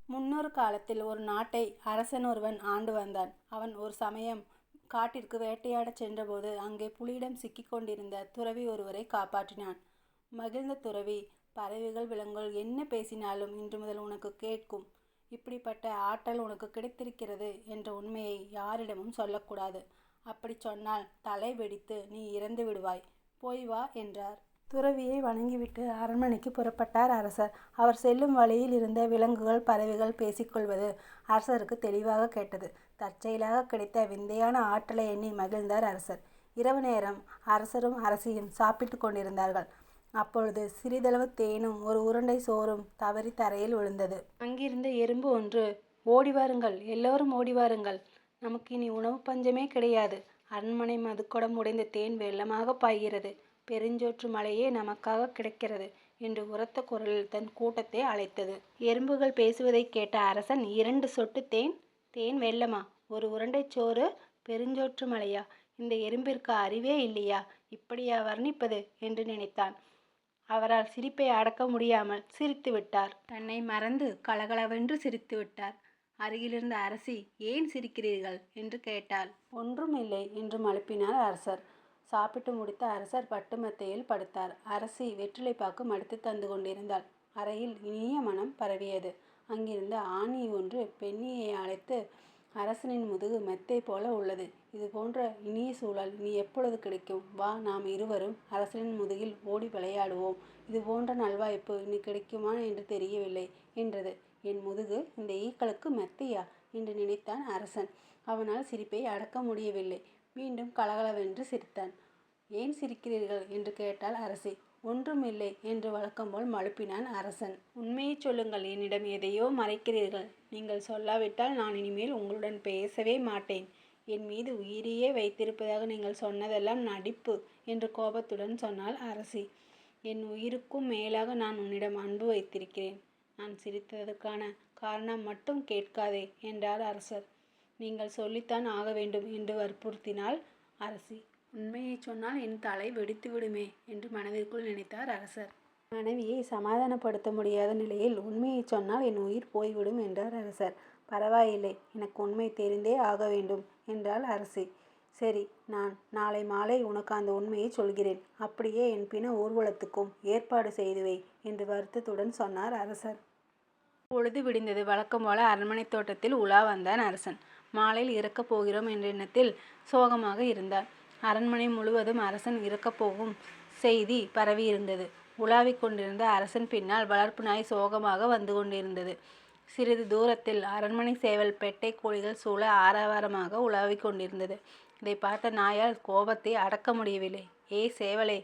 முன்னொரு காலத்தில் ஒரு நாட்டை அரசன் ஒருவன் ஆண்டு வந்தான். அவன் ஒரு சமயம் காட்டிற்கு வேட்டையாடச் சென்றபோது அங்கே புலியிடம் சிக்கிக் கொண்டிருந்த துறவி ஒருவரை காப்பாற்றினான். மகிழ்ந்த துறவி, பறவைகள் விலங்குகள் என்ன பேசினாலும் இன்று முதல் உனக்கு கேட்கும். இப்படிப்பட்ட ஆற்றல் உனக்கு கிடைத்திருக்கிறது என்ற உண்மையை யாரிடமும் சொல்லக்கூடாது. அப்படி சொன்னால் தலை வெடித்து நீ இறந்து விடுவாய். போய் வா என்றார். துறவியை வணங்கிவிட்டு அரண்மனைக்கு புறப்பட்டார் அரசர். அவர் செல்லும் வழியில் இருந்த விலங்குகள் பறவைகள் பேசிக்கொள்வது அரசருக்கு தெளிவாக கேட்டது. தற்செயலாக கிடைத்த விந்தையான ஆற்றலை எண்ணி மகிழ்ந்தார் அரசர். இரவு நேரம் அரசரும் அரசியும் சாப்பிட்டு கொண்டிருந்தார்கள். அப்பொழுது சிறிதளவு தேனும் ஒரு உருண்டை சோறும் தவறி தரையில் விழுந்தது. அங்கிருந்த எறும்பு ஒன்று, ஓடி வாருங்கள், எல்லோரும் ஓடி வாருங்கள், நமக்கு இனி உணவு பஞ்சமே கிடையாது. அரண்மனை மதுக்குடம் உடைந்த தேன் வெள்ளமாக பாய்கிறது. பெருஞ்சோற்று மலையே நமக்காக கிடைக்கிறது என்று உரத்த குரலில் தன் கூட்டத்தை அழைத்தது. எறும்புகள் பேசுவதை கேட்ட அரசன், 2 சொட்டு தேன், தேன் வெள்ளமா, ஒரு உருண்டை சோறு, பெருஞ்சோற்று மலையா, இந்த எறும்பிற்கு அறிவே இல்லையா, இப்படியா வர்ணிப்பது என்று நினைத்தான். அவரால் சிரிப்பை அடக்க முடியாமல் சிரித்து விட்டார். தன்னை மறந்து கலகலவென்று சிரித்து விட்டார். அருகிலிருந்த அரசி, ஏன் சிரிக்கிறீர்கள் என்று கேட்டாள். ஒன்றும் இல்லை என்று மழுப்பினார் அரசர். சாப்பிட்டு முடித்த அரசர் பட்டுமெத்தையில் படுத்தார். அரசி வெற்றிலைப்பாக்கு மடித்து தந்து கொண்டிருந்தாள். அறையில் இனிய மனம் பரவியது. அங்கிருந்த ஆணி ஒன்று பெண்ணியை அழைத்து, அரசனின் முதுகு மெத்தை போல உள்ளது. இது போன்ற இனிய சூழல் இனி எப்பொழுது கிடைக்கும்? வா, நாம் இருவரும் அரசனின் முதுகில் ஓடி விளையாடுவோம். இது போன்ற நல்வாய்ப்பு இனி கிடைக்குமா என்று தெரியவில்லை என்றது. என் முதுகு இந்த ஈக்களுக்கு மெத்தையா என்று நினைத்தான் அரசன். அவனால் சிரிப்பை அடக்க முடியவில்லை. மீண்டும் கலகலவென்று சிரித்தான். ஏன் சிரிக்கிறீர்கள் என்று கேட்டாள் அரசி. ஒன்றுமில்லை என்று வழக்கம்போல் மழுப்பினான் அரசன். உண்மையை சொல்லுங்கள், என்னிடம் எதையோ மறைக்கிறீர்கள். நீங்கள் சொல்லாவிட்டால் நான் இனிமேல் உங்களுடன் பேசவே மாட்டேன். என் மீது உயிரையே வைத்திருப்பதாக நீங்கள் சொன்னதெல்லாம் நடிப்பு என்று கோபத்துடன் சொன்னாள் அரசி. என் உயிருக்கும் மேலாக நான் உன்னிடம் அன்பு வைத்திருக்கிறேன். நான் சிரித்ததற்கான காரணம் மட்டும் கேட்காதே என்றார் அரசர். நீங்கள் சொல்லித்தான் ஆக வேண்டும் என்று வற்புறுத்தினாள் அரசி. உண்மையை சொன்னால் என் தலை வெடித்து விடுமே என்று மனதிற்குள் நினைத்தார் அரசர். மனைவியை சமாதானப்படுத்த முடியாத நிலையில் உண்மையை சொன்னால் என் உயிர் போய்விடும் என்றார் அரசர். பரவாயில்லை, எனக்கு உண்மை தெரிந்தே ஆக வேண்டும் என்றாள் அரசி. சரி, நான் நாளை மாலை உனக்கு அந்த உண்மையை சொல்கிறேன். அப்படியே என் பிண ஊர்வலத்துக்கும் ஏற்பாடு செய்து வை என்று வருத்தத்துடன் சொன்னார் அரசர். பொழுது விடிந்தது. வழக்கம் போல அரண்மனை தோட்டத்தில் உலா வந்தான் அரசன். மாலையில் இறக்கப் போகிறோம் என்ற எண்ணத்தில் சோகமாக இருந்தான். அரண்மனை முழுவதும் அரசன் இறக்கப் போகும் செய்தி பரவியிருந்தது. உலாவிக் கொண்டிருந்த அரசன் பின்னால் வளர்ப்பு நாய் சோகமாக வந்து கொண்டிருந்தது. சிறிது தூரத்தில் அரண்மனை சேவல் பெட்டை கோழிகள் சூழ ஆரவாரமாக உலாவிக் கொண்டிருந்தது. இதை பார்த்த நாயால் கோபத்தை அடக்க முடியவில்லை. ஏய் சேவலே,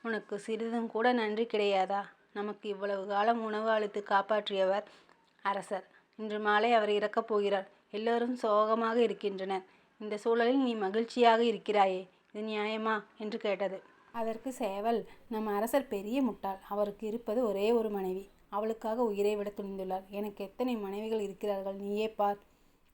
உனக்கு சிறிதும் கூட நன்றி கிடையாதா? நமக்கு இவ்வளவு காலம் உணவு அளித்து காப்பாற்றியவர் அரசர். இன்று மாலை அவர் இறக்கப் போகிறார். எல்லோரும் சோகமாக இருக்கின்றனர். இந்த சூழலில் நீ மகிழ்ச்சியாக இருக்கிறாயே, இது நியாயமா என்று கேட்டது. அதற்கு சேவல், நம் அரசர் பெரிய முட்டாள். அவருக்கு இருப்பது ஒரே ஒரு மனைவி. அவளுக்காக உயிரை விட துணிந்துள்ளார். எனக்கு எத்தனை மனைவிகள் இருக்கிறார்கள், நீயே பார்.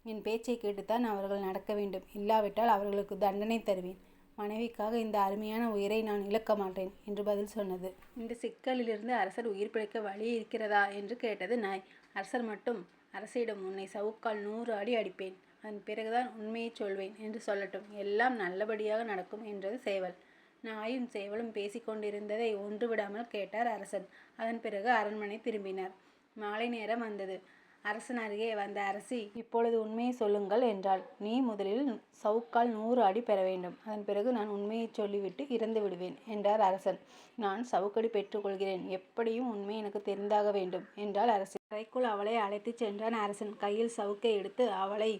என் பேச்சை கேட்டுத்தான் அவர்கள் நடக்க வேண்டும். இல்லாவிட்டால் அவர்களுக்கு தண்டனை தருவேன். மனைவிக்காக இந்த அருமையான உயிரை நான் இழக்க மாட்டேன் என்று பதில் சொன்னது. இந்த சிக்கலிலிருந்து அரசர் உயிர் பிழைக்க வழி இருக்கிறதா என்று கேட்டது நாய். அரசர் மட்டும், அரசிடம் உன்னை சவுக்கால் 100 அடி அடிப்பேன். அதன் பிறகுதான் உண்மையை சொல்வேன் என்று சொல்லட்டும். எல்லாம் நல்லபடியாக நடக்கும் என்றது சேவல். நாயும் சேவலும் பேசிக்கொண்டிருந்ததை ஒன்று விடாமல் கேட்டார் அரசன். அதன் பிறகு அரண்மனை திரும்பினார். மாலை நேரம் வந்தது. அரசன் அருகே வந்த அரசி, இப்பொழுது உண்மையை சொல்லுங்கள் என்றாள். நீ முதலில் சவுக்கால் 100 அடி பெற வேண்டும். அதன் பிறகு நான் உண்மையை சொல்லிவிட்டு இறந்து விடுவேன் என்றார் அரசன். நான் சவுக்கடி பெற்றுக்கொள்கிறேன். எப்படியும் உண்மை எனக்கு தெரிந்தாக வேண்டும் என்றாள் அரசி. அறைக்குள் அவளை அழைத்து சென்றான் அரசன். கையில் சவுக்கை எடுத்து அவளை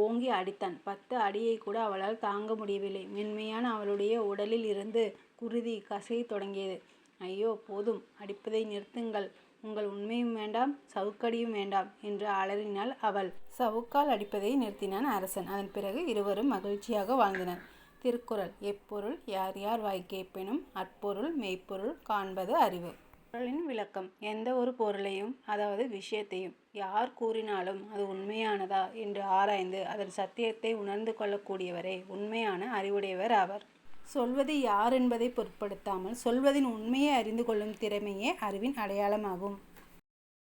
ஓங்கி அடித்தான். 10 அடியை கூட அவளால் தாங்க முடியவில்லை. மென்மையான அவளுடைய உடலில் இருந்து குருதி கசையத் தொடங்கியது. ஐயோ, போதும், அடிப்பதை நிறுத்துங்கள். உங்கள் உண்மையும் வேண்டாம், சவுக்கடியும் வேண்டாம் என்று அலறினாள் அவள். சவுக்கால் அடிப்பதை நிறுத்தினான் அரசன். அதன் பிறகு இருவரும் மகிழ்ச்சியாக வாழ்ந்தனர். திருக்குறள். எப்பொருள் யார் யார் வாய் கேட்பினும் அற்பொருள் மெய்ப்பொருள் காண்பது அறிவு. பொருளின் விளக்கம். எந்த ஒரு பொருளையும், அதாவது விஷயத்தையும், யார் கூறினாலும் அது உண்மையானதா என்று ஆராய்ந்து அதன் சத்தியத்தை உணர்ந்து கொள்ளக்கூடியவரே உண்மையான அறிவுடையவர் ஆவர். சொல்வது யார் என்பதை பொருட்படுத்தாமல் சொல்வதின் உண்மையை அறிந்து கொள்ளும் திறமையே அறிவின் அடையாளமாகும்.